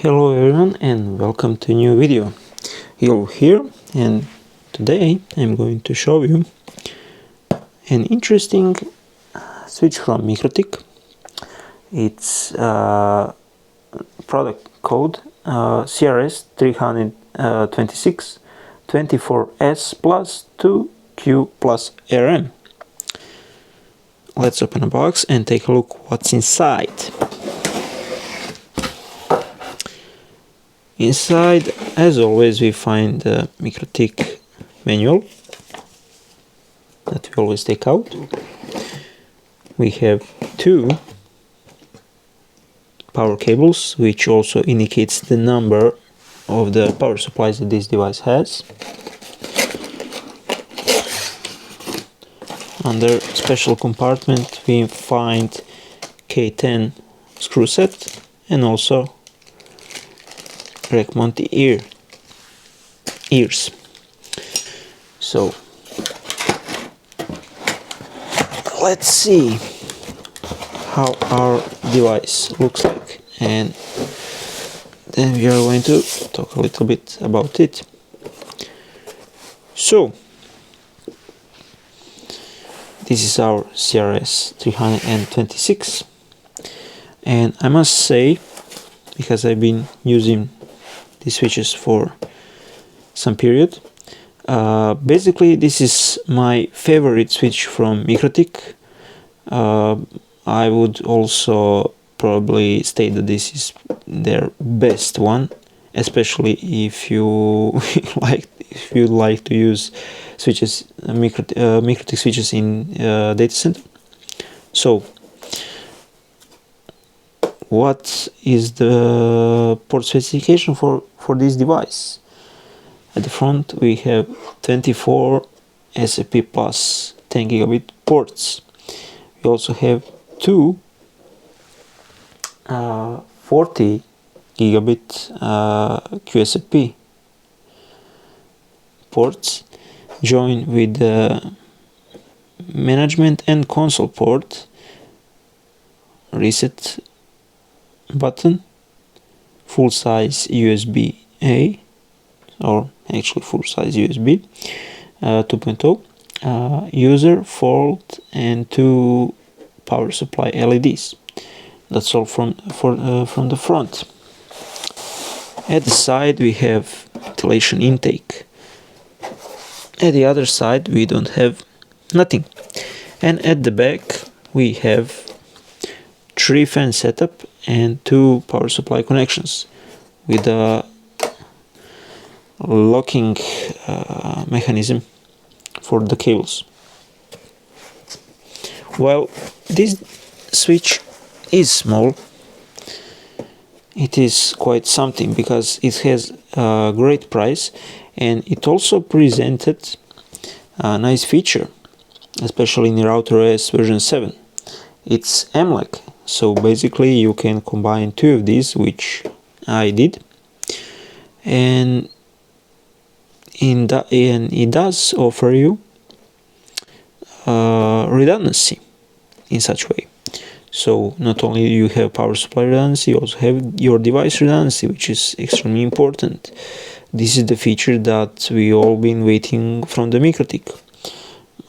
Hello everyone and welcome to a new video. You're here and today I'm going to show you an interesting switch from MikroTik. It's product code CRS326-24S+2Q+RM. Let's open a box and take a look what's inside. Inside, as always, we find the MikroTik manual that we always take out. We have two power cables, which also indicates the number of the power supplies that this device has. Under special compartment we find K10 screw set and also rack mount ears. So let's see how our device looks like, and then we are going to talk a little bit about it. So this is our CRS326, and I must say, because I've been using these switches for some period, basically this is my favorite switch from MikroTik. I would also probably state that this is their best one, especially if you like to use switches, MikroTik switches in data center. So what is the port specification for this device? At the front we have 24 SFP plus 10 gigabit ports. We also have two 40 gigabit QSFP ports joined with the management and console port, reset button, full size USB A, or actually full size USB 2.0, user, fault, and two power supply LEDs. That's all from the front. At the side we have ventilation intake. At the other side we don't have nothing, and at the back we have 3 fan setup and 2 power supply connections with a locking mechanism for the cables. While this switch is small, it is quite something because it has a great price, and it also presented a nice feature, especially in the router OS version 7. It's MLAC, so basically you can combine two of these, which I did, and it does offer you redundancy in such way. So not only you have power supply redundancy, you also have your device redundancy, which is extremely important. This is the feature that we all been waiting from the MikroTik.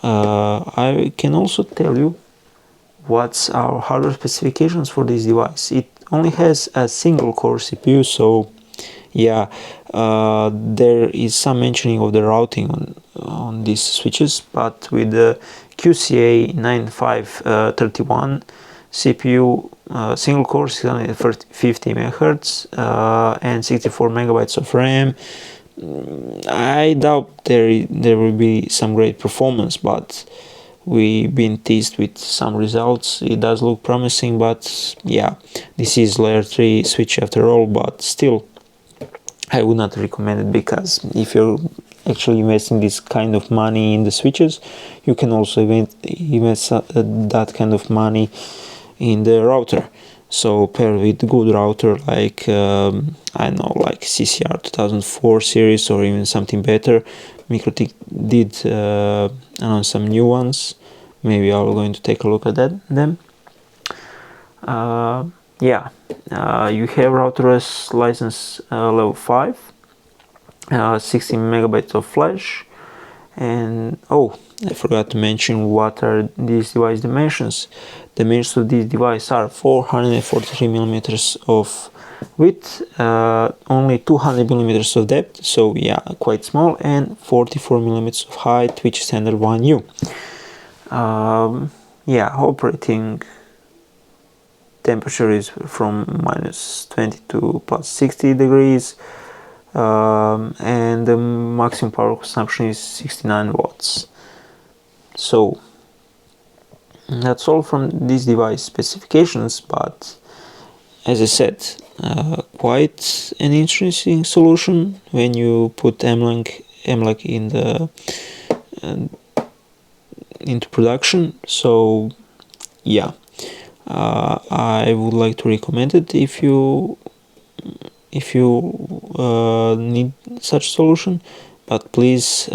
I can also tell you what's our hardware specifications for this device. It only has a single core CPU, so yeah, there is some mentioning of the routing on these switches, but with the QCA 9531 CPU, single core 650 MHz and 64 megabytes of RAM, I doubt there will be some great performance, but we've been teased with some results. It does look promising, but yeah, this is layer 3 switch after all, but still I would not recommend it, because if you're actually investing this kind of money in the switches, you can also invest that kind of money in the router. So pair with good router like I don't know, like CCR 2004 series or even something better. MikroTik did announce some new ones. Maybe I'm going to take a look at them. yeah, you have RouterOS license level 5, 16 megabytes of flash, and oh, I forgot to mention what are these device dimensions. Dimensions of this device are 443 millimeters of width, only 200 millimeters of depth, so yeah, quite small, and 44 millimeters of height, which is standard 1U. Yeah, operating temperature is from -20 to +60 degrees, and the maximum power consumption is 69 watts. So that's all from these device specifications, but as I said, quite an interesting solution when you put MLAG in the into production. So yeah, I would like to recommend it if you need such solution, but please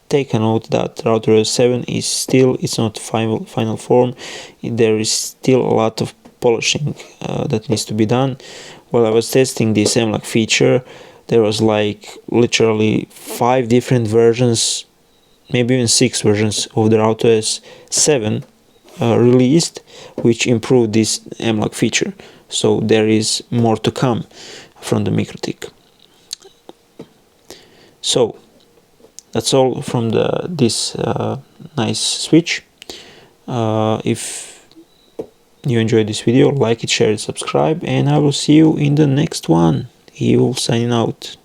take a note that RouterOS 7 is still, it's not final form. There is still a lot of polishing that needs to be done. While I was testing this MLAG feature, there was like literally 5 different versions, maybe even 6 versions of the RouterOS 7 released, which improved this MLAG feature. So there is more to come from the MikroTik. So that's all from this nice switch. If you enjoyed this video, like it, share it, subscribe, and I will see you in the next one. He will sign out.